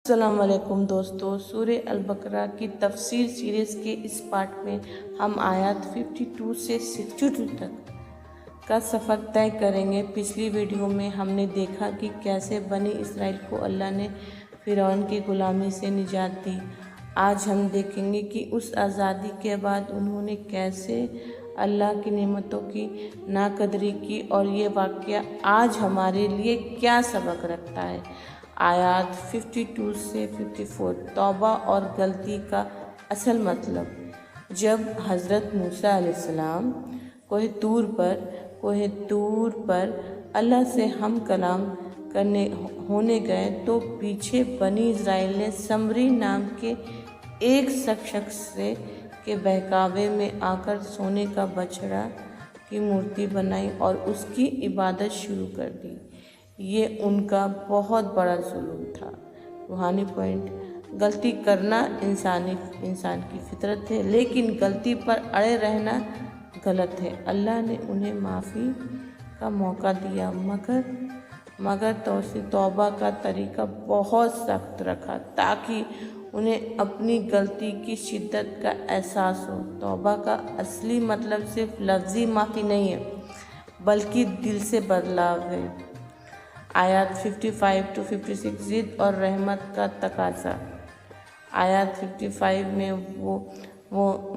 अस्सलाम वालेकुम दोस्तों, सूरह अल-बकरा की तफसीर सीरीज़ के इस पार्ट में हम आयत 52 से 62 तक का सफ़र तय करेंगे। पिछली वीडियो में हमने देखा कि कैसे बनी इसराइल को अल्लाह ने फ़िरौन की ग़ुलामी से निजात दी। आज हम देखेंगे कि उस आज़ादी के बाद उन्होंने कैसे अल्लाह की नेमतों की नाकदरी की और ये वाक़या आज हमारे लिए क्या सबक रखता है। आयत 52 से 54 तौबा और गलती का असल मतलब। जब हज़रत मूसा अलैहिस्सलाम कोहे तूर पर अल्लाह से हम कलाम होने गए तो पीछे बनी इज़राइल ने समरी नाम के एक शख्स से के बहकावे में आकर सोने का बछड़ा की मूर्ति बनाई और उसकी इबादत शुरू कर दी। ये उनका बहुत बड़ा जुल्म था। रूहानी पॉइंट, गलती करना इंसान की फितरत है, लेकिन गलती पर अड़े रहना गलत है। अल्लाह ने उन्हें माफ़ी का मौका दिया, मगर तौबा का तरीका बहुत सख्त रखा ताकि उन्हें अपनी गलती की शिद्दत का एहसास हो। तौबा का असली मतलब सिर्फ लफ्ज़ी माफ़ी नहीं है, बल्कि दिल से बदलाव है। आयत 55 to 56 ज़िद और रहमत का तकाज़ा। आयत 55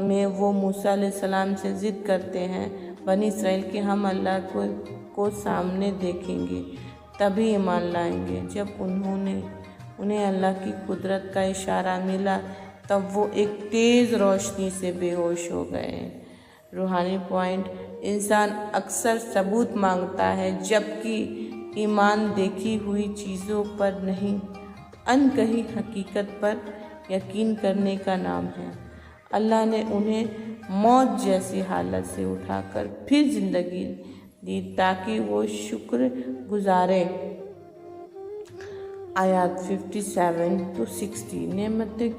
में वो मूसा अलैहिस्सलाम से ज़िद करते हैं, बनी इसराइल के हम अल्लाह को सामने देखेंगे तभी ईमान लाएंगे। जब उन्हें अल्लाह की कुदरत का इशारा मिला तब वो एक तेज़ रोशनी से बेहोश हो गए। रूहानी पॉइंट, इंसान अक्सर सबूत मांगता है, जबकि ईमान देखी हुई चीज़ों पर नहीं, अनकही हकीकत पर यकीन करने का नाम है। अल्लाह ने उन्हें मौत जैसी हालत से उठाकर फिर ज़िंदगी दी ताकि वो शुक्र गुजारे। आयत 57 to 60 नेमतों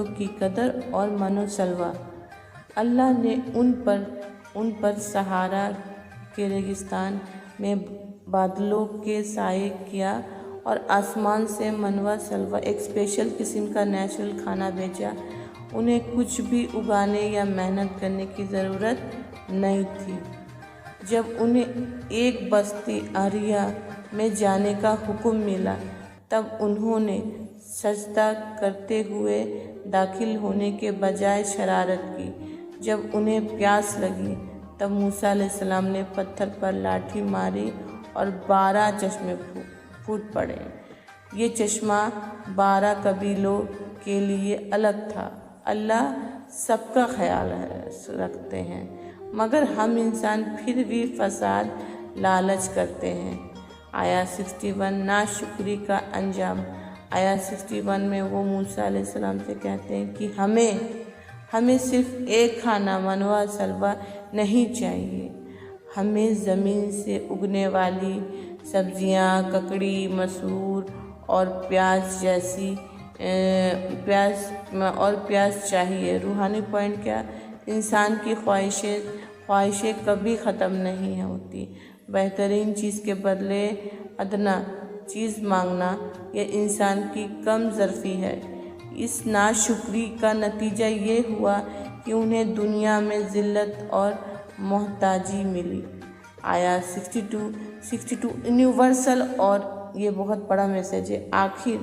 की कदर और मनोसलवा। अल्लाह ने उन पर सहारा के रेगिस्तान में बादलों के साए किया और आसमान से मनवा सलवा एक स्पेशल किस्म का नेचुरल खाना भेजा। उन्हें कुछ भी उगाने या मेहनत करने की ज़रूरत नहीं थी। जब उन्हें एक बस्ती आरिया में जाने का हुक्म मिला तब उन्होंने सजदा करते हुए दाखिल होने के बजाय शरारत की। जब उन्हें प्यास लगी तब मूसा अलैहिस्सलाम ने पत्थर पर लाठी मारी और 12 चश्मे फूट पड़े। ये चश्मा 12 कबीलों के लिए अलग था। अल्लाह सबका ख्याल रखते हैं, मगर हम इंसान फिर भी फसाद लालच करते हैं। आयत 61 नाशुक्री का अंजाम। आयत 61 में वो मूसा अलैहिस्सलाम से कहते हैं कि हमें सिर्फ एक खाना मनवा सलवा नहीं चाहिए, हमें ज़मीन से उगने वाली सब्जियां, ककड़ी, मसूर और प्याज चाहिए। रूहानी पॉइंट क्या, इंसान की ख्वाहिशें कभी ख़त्म नहीं होती। बेहतरीन चीज़ के बदले अदना चीज़ मांगना यह इंसान की कम ज़रफ़ी है। इस नाशुक्री का नतीजा ये हुआ कि उन्हें दुनिया में ज़िल्लत और मोहताजी मिली। आयत 62 यूनिवर्सल, और ये बहुत बड़ा मैसेज है। आखिर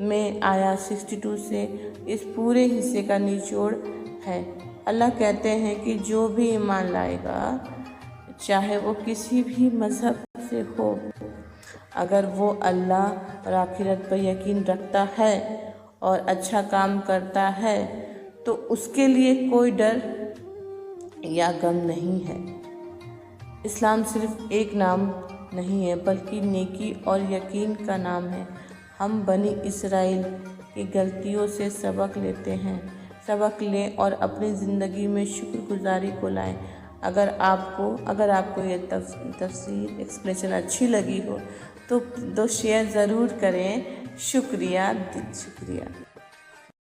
में आयत 62 से इस पूरे हिस्से का निचोड़ है। अल्लाह कहते हैं कि जो भी ईमान लाएगा, चाहे वो किसी भी मज़हब से हो, अगर वो अल्लाह और आखिरत पर यकीन रखता है और अच्छा काम करता है, तो उसके लिए कोई डर या गम नहीं है। इस्लाम सिर्फ एक नाम नहीं है, बल्कि नेकी और यकीन का नाम है। हम बनी इसराइल की गलतियों से सबक लें और अपनी ज़िंदगी में शुक्रगुजारी को लाएं। अगर आपको ये तफसीर एक्सप्लेनेशन अच्छी लगी हो तो शेयर ज़रूर करें। शुक्रिया।